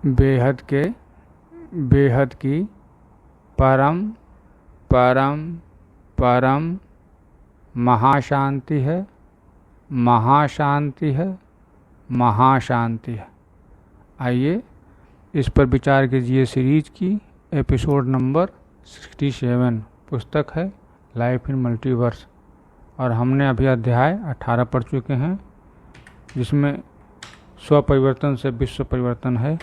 बेहद के बेहद की परम परम परम महाशांति है, महाशांति है, महाशांति है। आइए इस पर विचार कीजिए। सीरीज की एपिसोड नंबर 67 पुस्तक है लाइफ इन मल्टीवर्स, और हमने अभी अध्याय 18 पढ़ चुके हैं, जिसमें स्व परिवर्तन से विश्व परिवर्तन है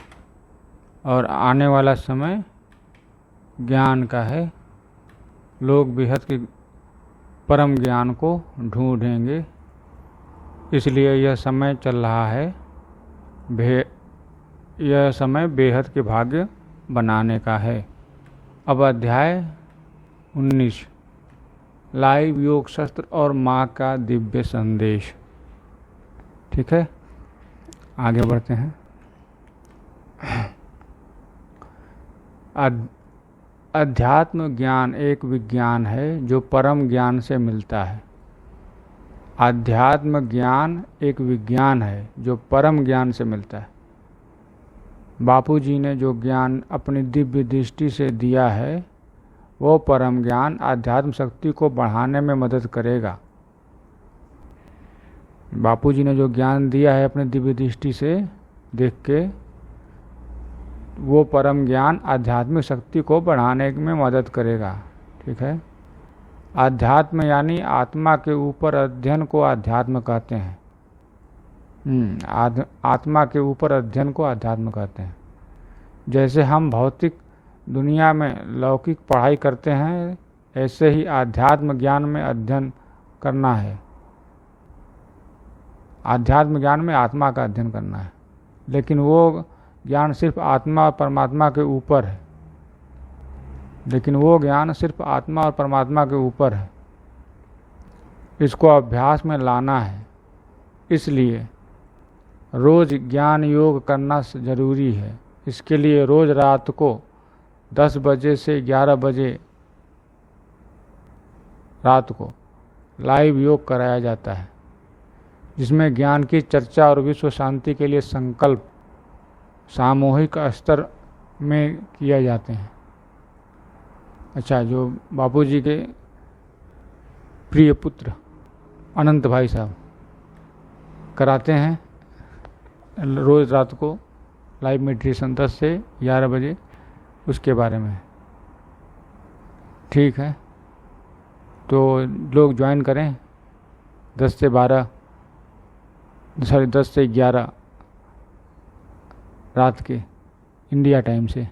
और आने वाला समय ज्ञान का है। लोग बेहद के परम ज्ञान को ढूंढेंगे, इसलिए यह समय चल रहा है। यह समय बेहद के भाग्य बनाने का है। अब अध्याय 19 लाइव योग शस्त्र और माँ का दिव्य संदेश। ठीक है, आगे बढ़ते हैं। अध्यात्म ज्ञान एक विज्ञान है जो परम ज्ञान से मिलता है। अध्यात्म ज्ञान एक विज्ञान है जो परम ज्ञान से मिलता है। बापूजी ने जो ज्ञान अपनी दिव्य दृष्टि से दिया है, वो परम ज्ञान आध्यात्म शक्ति को बढ़ाने में मदद करेगा। बापूजी ने जो ज्ञान दिया है अपने दिव्य दृष्टि से देख के, वो परम ज्ञान आध्यात्मिक शक्ति को बढ़ाने में मदद करेगा। ठीक है, आध्यात्म यानी आत्मा के ऊपर अध्ययन को आध्यात्म कहते हैं। आत्मा के ऊपर अध्ययन को आध्यात्म कहते हैं। जैसे हम भौतिक दुनिया में लौकिक पढ़ाई करते हैं, ऐसे ही आध्यात्म ज्ञान में अध्ययन करना है। आध्यात्म ज्ञान में आत्मा का अध्ययन करना है, लेकिन वो ज्ञान सिर्फ आत्मा और परमात्मा के ऊपर है। इसको अभ्यास में लाना है। इसलिए रोज ज्ञान योग करना जरूरी है। इसके लिए रोज रात को 10 बजे से 11 बजे रात को लाइव योग कराया जाता है, जिसमें ज्ञान की चर्चा और विश्व शांति के लिए संकल्प सामूहिक स्तर में किए जाते हैं। अच्छा, जो बापूजी के प्रिय पुत्र अनंत भाई साहब कराते हैं रोज़ रात को लाइव मेडिटेशन 10 से 11 बजे, उसके बारे में। ठीक है, तो लोग ज्वाइन करें 10 से 11 रात के इंडिया टाइम से।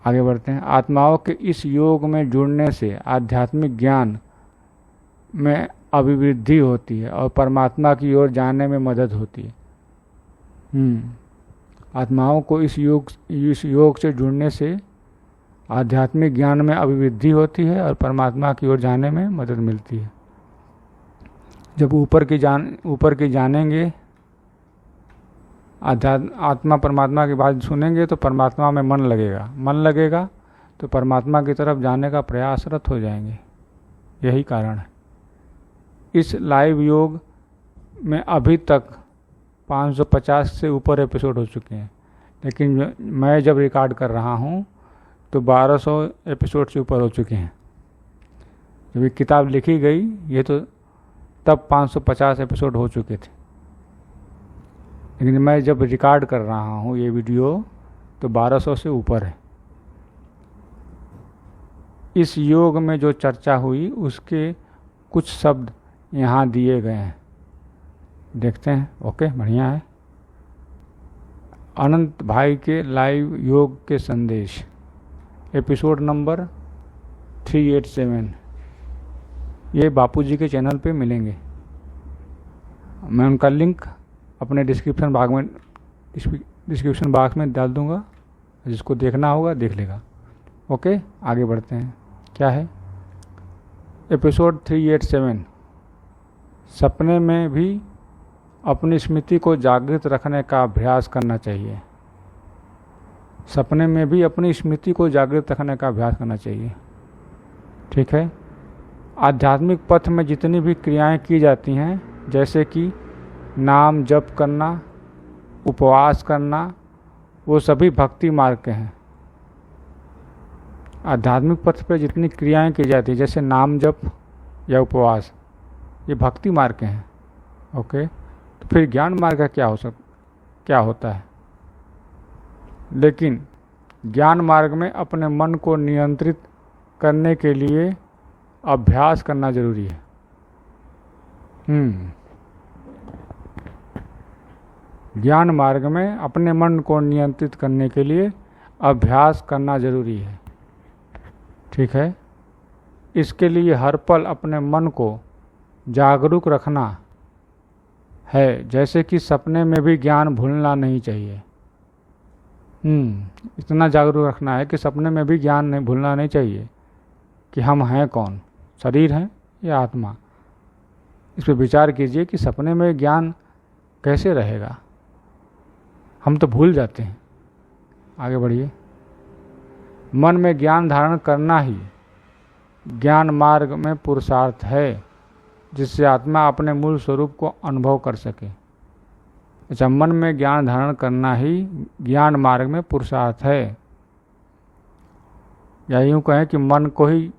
आगे बढ़ते हैं। आत्माओं के इस योग में जुड़ने से आध्यात्मिक ज्ञान में अभिवृद्धि होती है और परमात्मा की ओर जाने में मदद होती है। आत्माओं को इस योग से जुड़ने से आध्यात्मिक ज्ञान में अभिवृद्धि होती है और परमात्मा की ओर जाने में मदद मिलती है। जब ऊपर की जानेंगे, आत्मा परमात्मा की बात सुनेंगे, तो परमात्मा में मन लगेगा तो परमात्मा की तरफ जाने का प्रयासरत हो जाएंगे। यही कारण है। इस लाइव योग में अभी तक 550 से ऊपर एपिसोड हो चुके हैं, लेकिन मैं जब रिकॉर्ड कर रहा हूँ तो 1200 एपिसोड से ऊपर हो चुके हैं। जब ये किताब लिखी गई, ये तो तब 550 एपिसोड हो चुके थे, लेकिन मैं जब रिकॉर्ड कर रहा हूँ ये वीडियो तो 1200 से ऊपर है। इस योग में जो चर्चा हुई उसके कुछ शब्द यहाँ दिए गए हैं, देखते हैं। ओके, बढ़िया है। अनंत भाई के लाइव योग के संदेश, एपिसोड नंबर 387, ये बापूजी के चैनल पे मिलेंगे। मैं उनका लिंक अपने डिस्क्रिप्शन बॉक्स में डाल दूंगा, जिसको देखना होगा देख लेगा। ओके, आगे बढ़ते हैं। क्या है एपिसोड 387? सपने में भी अपनी स्मृति को जागृत रखने का अभ्यास करना चाहिए। सपने में भी अपनी स्मृति को जागृत रखने का अभ्यास करना चाहिए। ठीक है, आध्यात्मिक पथ में जितनी भी क्रियाएं की जाती हैं, जैसे कि नाम जप करना, उपवास करना, वो सभी भक्ति मार्ग के हैं। आध्यात्मिक पथ पर जितनी क्रियाएं की जाती है जैसे नाम जप या उपवास, ये भक्ति मार्ग के हैं। ओके, तो फिर ज्ञान मार्ग का क्या होता है? लेकिन ज्ञान मार्ग में अपने मन को नियंत्रित करने के लिए अभ्यास करना जरूरी है। ज्ञान मार्ग में अपने मन को नियंत्रित करने के लिए अभ्यास करना जरूरी है। ठीक है, इसके लिए हर पल अपने मन को जागरूक रखना है। जैसे कि सपने में भी ज्ञान भूलना नहीं चाहिए। इतना जागरूक रखना है कि सपने में भी ज्ञान नहीं भूलना नहीं चाहिए कि हम हैं कौन, शरीर हैं या आत्मा। इस पर विचार कीजिए कि सपने में ज्ञान कैसे रहेगा, हम तो भूल जाते हैं। आगे बढ़िए। मन में ज्ञान धारण करना ही ज्ञान मार्ग में पुरुषार्थ है, जिससे आत्मा अपने मूल स्वरूप को अनुभव कर सके। अच्छा, मन में ज्ञान धारण करना ही ज्ञान मार्ग में पुरुषार्थ है, या यूँ कहें कि मन को ही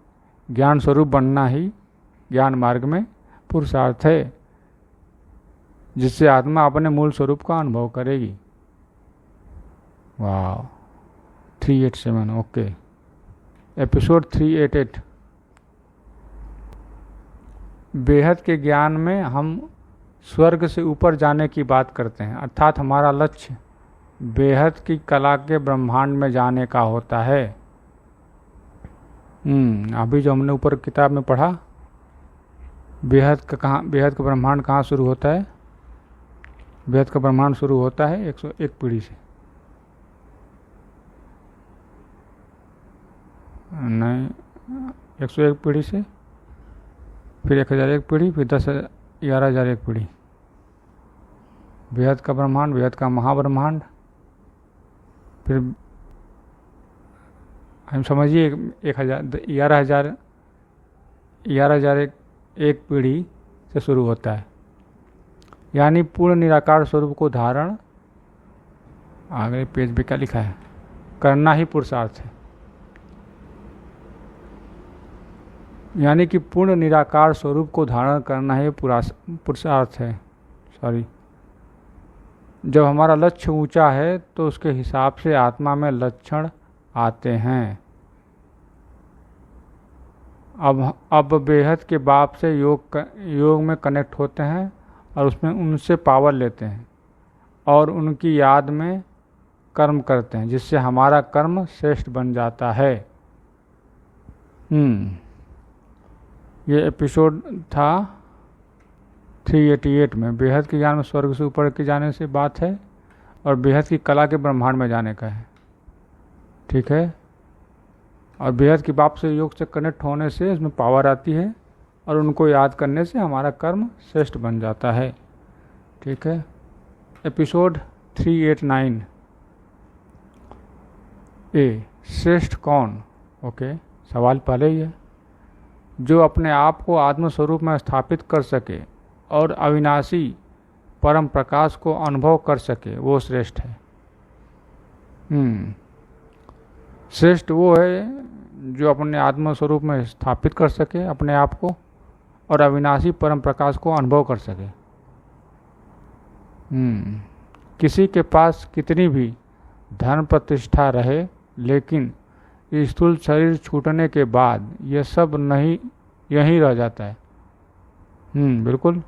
ज्ञान स्वरूप बनना ही ज्ञान मार्ग में पुरुषार्थ है, जिससे आत्मा अपने मूल स्वरूप का अनुभव करेगी। वाह, 387। Okay, episode 388। बेहद के ज्ञान में हम स्वर्ग से ऊपर जाने की बात करते हैं, अर्थात हमारा लक्ष्य बेहद की कला के ब्रह्मांड में जाने का होता है। अभी जो हमने ऊपर किताब में पढ़ा, बेहद का ब्रह्मांड कहाँ शुरू होता है? बेहद का ब्रह्मांड शुरू होता है 101 पीढ़ी से। नहीं, 101 पीढ़ी से, फिर 1001 पीढ़ी, फिर 11,001 पीढ़ी। बेहद का ब्रह्मांड, बेहद का महाब्रह्मांड, फिर हम समझिए 11,001 पीढ़ी से शुरू होता है। यानी पूर्ण निराकार स्वरूप को धारण, आगे पेज पे क्या लिखा है, करना ही पुरुषार्थ है। यानी कि पूर्ण निराकार स्वरूप को धारण करना ही पुरुषार्थ है। जब हमारा लक्ष्य ऊंचा है तो उसके हिसाब से आत्मा में लक्षण आते हैं। अब बेहद के बाप से योग में कनेक्ट होते हैं और उसमें उनसे पावर लेते हैं और उनकी याद में कर्म करते हैं, जिससे हमारा कर्म श्रेष्ठ बन जाता है। ये एपिसोड था 388 में। बेहद के ज्ञान में स्वर्ग से ऊपर के जाने से बात है और बेहद की कला के ब्रह्मांड में जाने का है। ठीक है, और बेहद की बाप से योग से कनेक्ट होने से इसमें पावर आती है और उनको याद करने से हमारा कर्म श्रेष्ठ बन जाता है। ठीक है, एपिसोड 389 ए, श्रेष्ठ कौन? ओके, सवाल पहले ही है। जो अपने आप को आत्मस्वरूप में स्थापित कर सके और अविनाशी परम प्रकाश को अनुभव कर सके, वो श्रेष्ठ है। श्रेष्ठ वो है जो अपने आत्मस्वरूप में स्थापित कर सके अपने आप को और अविनाशी परम प्रकाश को अनुभव कर सके। किसी के पास कितनी भी धन प्रतिष्ठा रहे, लेकिन स्थूल शरीर छूटने के बाद यह सब नहीं यहीं रह जाता है। बिल्कुल,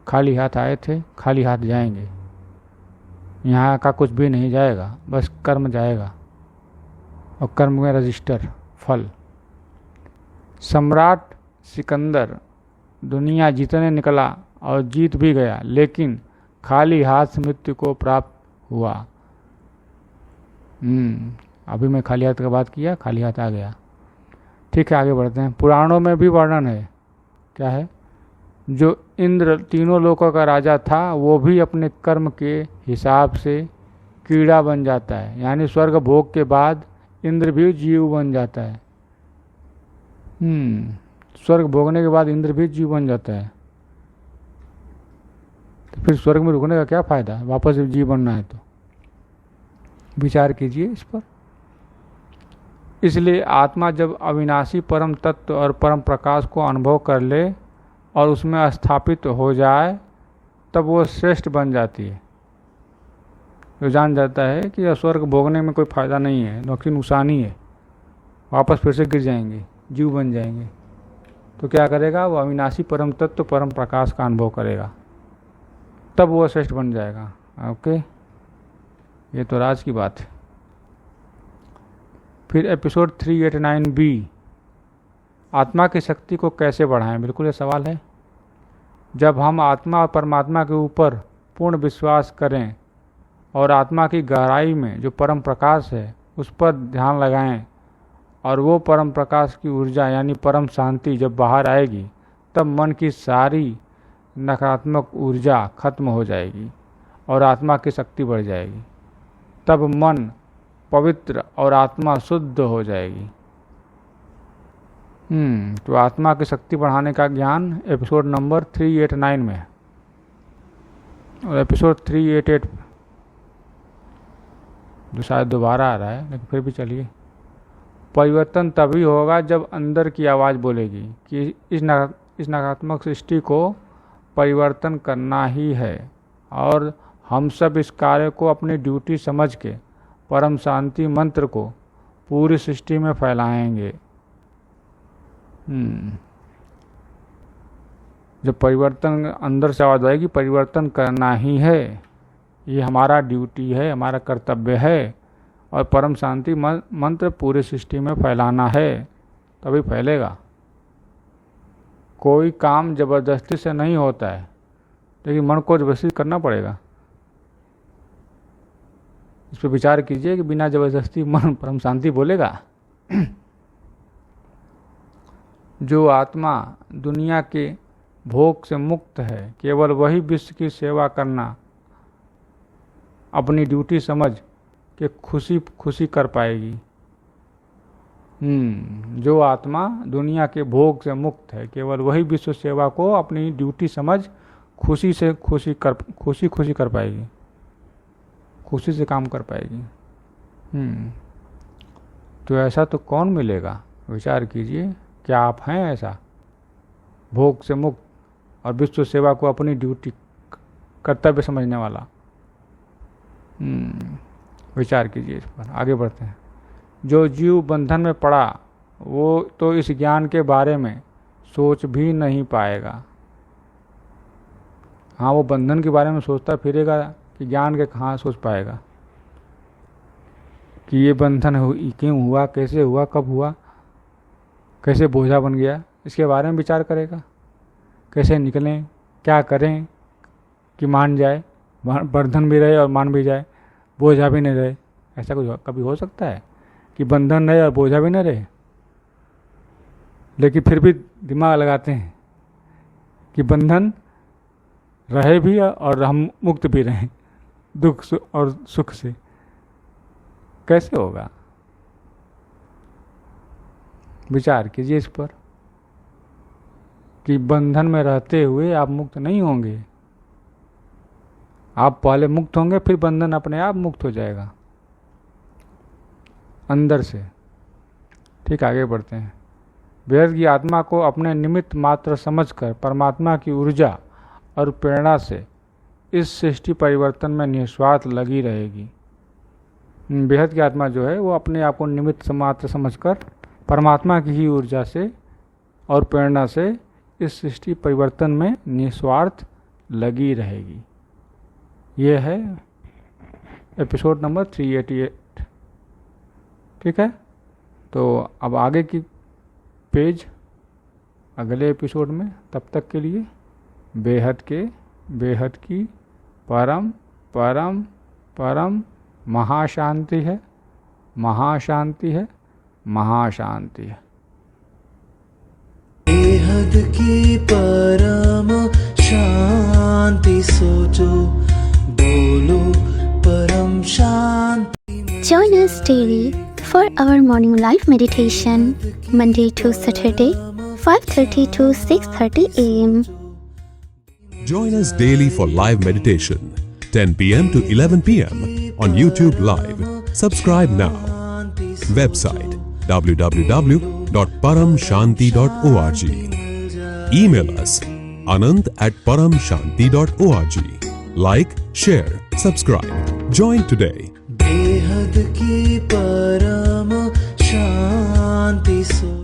खाली हाथ आए थे, खाली हाथ जाएंगे। यहाँ का कुछ भी नहीं जाएगा, बस कर्म जाएगा और कर्म में रजिस्टर फल। सम्राट सिकंदर दुनिया जीतने निकला और जीत भी गया, लेकिन खाली हाथ मृत्यु को प्राप्त हुआ। अभी मैं खाली हाथ का बात किया, खाली हाथ आ गया। ठीक है, आगे बढ़ते हैं। पुराणों में भी वर्णन है, क्या है? जो इंद्र तीनों लोकों का राजा था, वो भी अपने कर्म के हिसाब से कीड़ा बन जाता है। यानी स्वर्ग भोग के बाद इंद्र भी जीव बन जाता है। स्वर्ग भोगने के बाद इंद्र भी जीव बन जाता है। तो फिर स्वर्ग में रुकने का क्या फ़ायदा है? वापस जीव बनना है तो विचार कीजिए इस पर। इसलिए आत्मा जब अविनाशी परम तत्व और परम प्रकाश को अनुभव कर ले और उसमें स्थापित हो जाए तब वो श्रेष्ठ बन जाती है। जो जान जाता है कि स्वर्ग भोगने में कोई फ़ायदा नहीं है, नौकरी नुकसानी है, वापस फिर से गिर जाएंगे, जीव बन जाएंगे, तो क्या करेगा? वो अविनाशी परम तत्व परम प्रकाश का अनुभव करेगा, तब वो श्रेष्ठ बन जाएगा। ओके, ये तो राज की बात है। फिर एपिसोड 389B, आत्मा की शक्ति को कैसे बढ़ाएं? बिल्कुल ये सवाल है। जब हम आत्मा और परमात्मा के ऊपर पूर्ण विश्वास करें और आत्मा की गहराई में जो परम प्रकाश है उस पर ध्यान लगाएं और वो परम प्रकाश की ऊर्जा यानी परम शांति जब बाहर आएगी तब मन की सारी नकारात्मक ऊर्जा खत्म हो जाएगी और आत्मा की शक्ति बढ़ जाएगी। तब मन पवित्र और आत्मा शुद्ध हो जाएगी। तो आत्मा की शक्ति बढ़ाने का ज्ञान एपिसोड नंबर 389 में है और एपिसोड 388 जो शायद दोबारा आ रहा है, लेकिन फिर भी चलिए। परिवर्तन तभी होगा जब अंदर की आवाज़ बोलेगी कि इस नकारात्मक सृष्टि को परिवर्तन करना ही है और हम सब इस कार्य को अपनी ड्यूटी समझ के परम शांति मंत्र को पूरी सृष्टि में फैलाएंगे। जब परिवर्तन अंदर से आवाज़ आएगी, परिवर्तन करना ही है, ये हमारा ड्यूटी है, हमारा कर्तव्य है और परम शांति मंत्र पूरी सृष्टि में फैलाना है, तभी फैलेगा। कोई काम ज़बरदस्ती से नहीं होता है, लेकिन मन को ज़बरदस्ती करना पड़ेगा। इस पर विचार कीजिए कि बिना ज़बरदस्ती मन परम शांति बोलेगा। जो आत्मा दुनिया के भोग से मुक्त है, केवल वही विश्व की सेवा करना अपनी ड्यूटी समझ के खुशी खुशी कर पाएगी। जो आत्मा दुनिया के भोग से मुक्त है, केवल वही विश्व सेवा को अपनी ड्यूटी समझ खुशी कर पाएगी, खुशी से काम कर पाएगी। तो ऐसा तो कौन मिलेगा? विचार कीजिए, क्या आप हैं ऐसा भोग से मुक्त और विश्व सेवा को अपनी ड्यूटी कर्तव्य समझने वाला? विचार कीजिए इस पर। आगे बढ़ते हैं। जो जीव बंधन में पड़ा वो तो इस ज्ञान के बारे में सोच भी नहीं पाएगा। हाँ, वो बंधन के बारे में सोचता फिरेगा कि ज्ञान के कहाँ सोच पाएगा कि ये बंधन क्यों हुआ, कैसे हुआ, कब हुआ, कैसे बोझा बन गया, इसके बारे में विचार करेगा। कैसे निकलें, क्या करें कि मान जाए, बंधन भी रहे और मान भी जाए, बोझा भी नहीं रहे। ऐसा कुछ कभी हो सकता है कि बंधन रहे और बोझा भी नहीं रहे? लेकिन फिर भी दिमाग लगाते हैं कि बंधन रहे भी और हम मुक्त भी रहें दुख और सुख से। कैसे होगा? विचार कीजिए इस पर कि बंधन में रहते हुए आप मुक्त नहीं होंगे। आप पहले मुक्त होंगे, फिर बंधन अपने आप मुक्त हो जाएगा अंदर से। ठीक, आगे बढ़ते हैं। बेहद की आत्मा को अपने निमित्त मात्र समझकर परमात्मा की ऊर्जा और प्रेरणा से इस सृष्टि परिवर्तन में निस्वार्थ लगी रहेगी। बेहद की आत्मा जो है वो अपने आप को निमित्त मात्र समझकर परमात्मा की ही ऊर्जा से और प्रेरणा से इस सृष्टि परिवर्तन में निस्वार्थ लगी रहेगी। ये है एपिसोड नंबर 388। ठीक है, तो अब आगे की पेज अगले एपिसोड में। तब तक के लिए बेहद की परम परम परम महाशांति है, महाशांति है, महाशांति है। बेहद की परम शांति सोचो, बोलो परम शांति। Join us daily for our morning live meditation, Monday to Saturday, 5:30 to 6:30 a.m. Join us daily for live meditation, 10 p.m. to 11 p.m. on YouTube Live. Subscribe now. Website www.paramshanti.org. Email us anand@paramshanti.org. Like, share, subscribe. Join today. बेहद की परम शांति सो